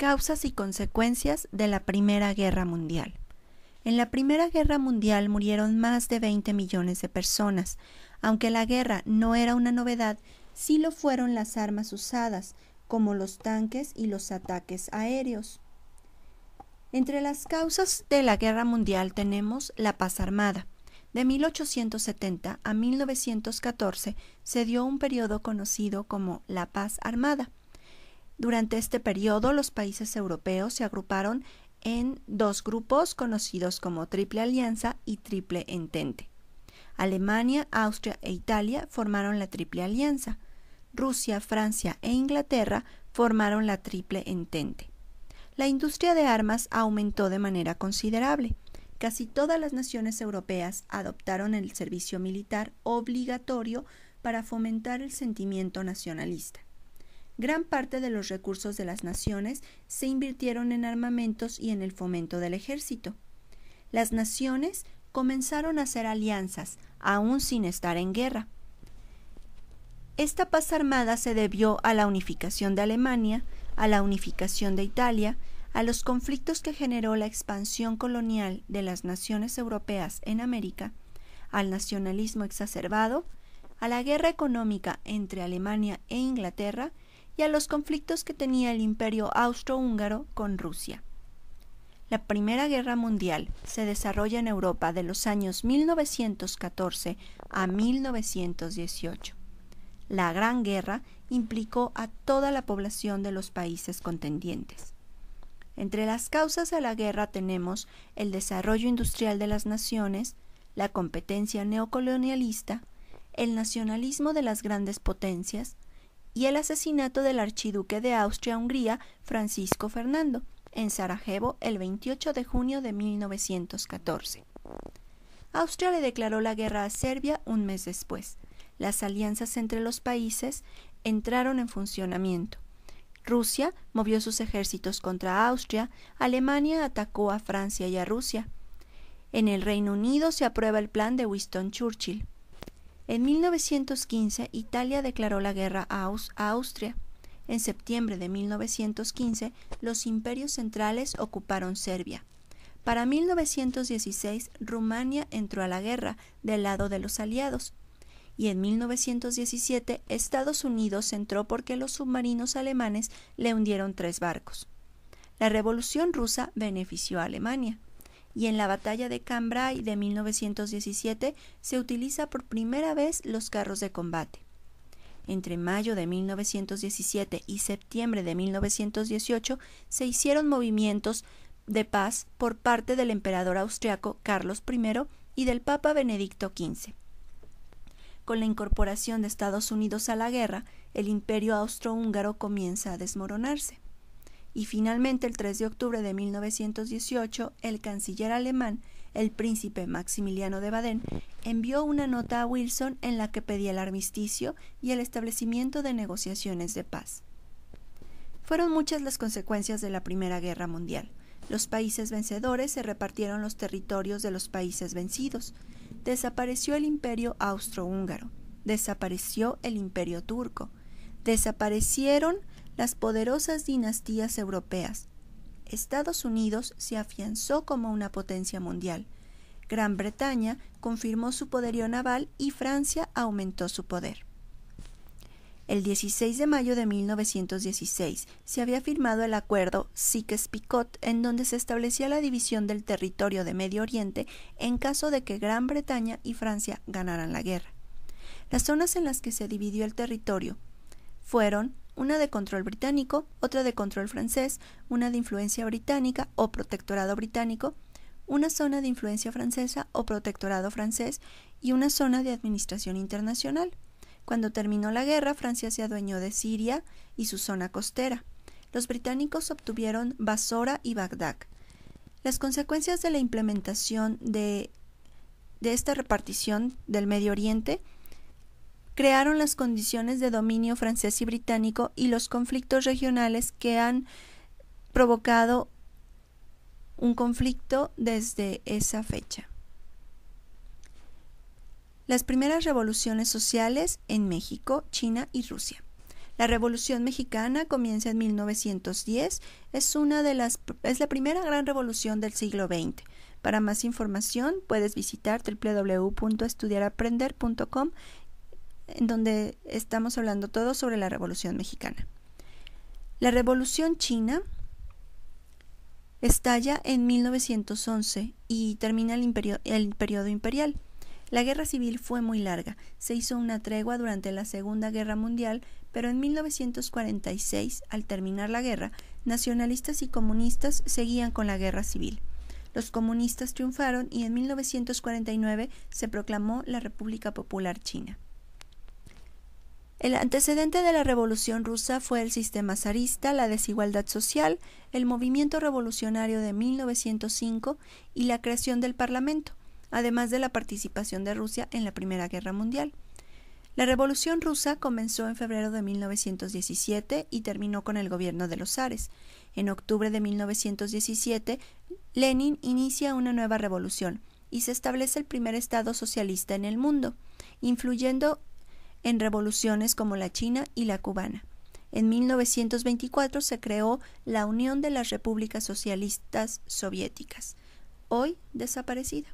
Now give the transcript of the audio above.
Causas y consecuencias de la Primera Guerra Mundial. En la Primera Guerra Mundial murieron más de 20 millones de personas. Aunque la guerra no era una novedad, sí lo fueron las armas usadas, como los tanques y los ataques aéreos. Entre las causas de la Guerra Mundial tenemos la paz armada. De 1870 a 1914 se dio un periodo conocido como la paz armada. Durante este periodo, los países europeos se agruparon en dos grupos conocidos como Triple Alianza y Triple Entente. Alemania, Austria e Italia formaron la Triple Alianza. Rusia, Francia e Inglaterra formaron la Triple Entente. La industria de armas aumentó de manera considerable. Casi todas las naciones europeas adoptaron el servicio militar obligatorio para fomentar el sentimiento nacionalista. Gran parte de los recursos de las naciones se invirtieron en armamentos y en el fomento del ejército. Las naciones comenzaron a hacer alianzas, aún sin estar en guerra. Esta paz armada se debió a la unificación de Alemania, a la unificación de Italia, a los conflictos que generó la expansión colonial de las naciones europeas en América, al nacionalismo exacerbado, a la guerra económica entre Alemania e Inglaterra y a los conflictos que tenía el Imperio Austrohúngaro con Rusia. La Primera Guerra Mundial se desarrolla en Europa de los años 1914 a 1918. La Gran Guerra implicó a toda la población de los países contendientes. Entre las causas de la guerra tenemos el desarrollo industrial de las naciones, la competencia neocolonialista, el nacionalismo de las grandes potencias y el asesinato del archiduque de Austria-Hungría, Francisco Fernando, en Sarajevo el 28 de junio de 1914. Austria le declaró la guerra a Serbia un mes después. Las alianzas entre los países entraron en funcionamiento. Rusia movió sus ejércitos contra Austria, Alemania atacó a Francia y a Rusia. En el Reino Unido se aprueba el plan de Winston Churchill. En 1915, Italia declaró la guerra a Austria. En septiembre de 1915, los imperios centrales ocuparon Serbia. Para 1916, Rumania entró a la guerra del lado de los aliados. Y en 1917, Estados Unidos entró porque los submarinos alemanes le hundieron 3 barcos. La Revolución Rusa benefició a Alemania. Y en la batalla de Cambrai de 1917 se utiliza por primera vez los carros de combate. Entre mayo de 1917 y septiembre de 1918 se hicieron movimientos de paz por parte del emperador austriaco Carlos I y del Papa Benedicto XV. Con la incorporación de Estados Unidos a la guerra, el imperio austrohúngaro comienza a desmoronarse. Y finalmente, el 3 de octubre de 1918, el canciller alemán, el príncipe Maximiliano de Baden, envió una nota a Wilson en la que pedía el armisticio y el establecimiento de negociaciones de paz. Fueron muchas las consecuencias de la Primera Guerra Mundial. Los países vencedores se repartieron los territorios de los países vencidos. Desapareció el imperio austrohúngaro. Desapareció el imperio turco. Desaparecieron las poderosas dinastías europeas. Estados Unidos se afianzó como una potencia mundial. Gran Bretaña confirmó su poderío naval y Francia aumentó su poder. El 16 de mayo de 1916 se había firmado el acuerdo Sykes-Picot, en donde se establecía la división del territorio de Medio Oriente en caso de que Gran Bretaña y Francia ganaran la guerra. Las zonas en las que se dividió el territorio fueron una de control británico, otra de control francés, una de influencia británica o protectorado británico, una zona de influencia francesa o protectorado francés y una zona de administración internacional. Cuando terminó la guerra, Francia se adueñó de Siria y su zona costera. Los británicos obtuvieron Basora y Bagdad. Las consecuencias de la implementación de esta repartición del Medio Oriente crearon las condiciones de dominio francés y británico y los conflictos regionales que han provocado un conflicto desde esa fecha. Las primeras revoluciones sociales en México, China y Rusia. La Revolución Mexicana comienza en 1910, es la primera gran revolución del siglo XX. Para más información puedes visitar www.estudiaraprender.com, en donde estamos hablando todo sobre la Revolución Mexicana. La Revolución China estalla en 1911 y termina el periodo imperial. La guerra civil fue muy larga. Se hizo una tregua durante la Segunda Guerra Mundial, pero en 1946, al terminar la guerra, nacionalistas y comunistas seguían con la guerra civil. Los comunistas triunfaron y en 1949 se proclamó la República Popular China. El antecedente de la Revolución Rusa fue el sistema zarista, la desigualdad social, el movimiento revolucionario de 1905 y la creación del Parlamento, además de la participación de Rusia en la Primera Guerra Mundial. La Revolución Rusa comenzó en febrero de 1917 y terminó con el gobierno de los zares. En octubre de 1917, Lenin inicia una nueva revolución y se establece el primer Estado socialista en el mundo, influyendo en revoluciones como la china y la cubana. En 1924 se creó la Unión de las Repúblicas Socialistas Soviéticas, hoy desaparecida.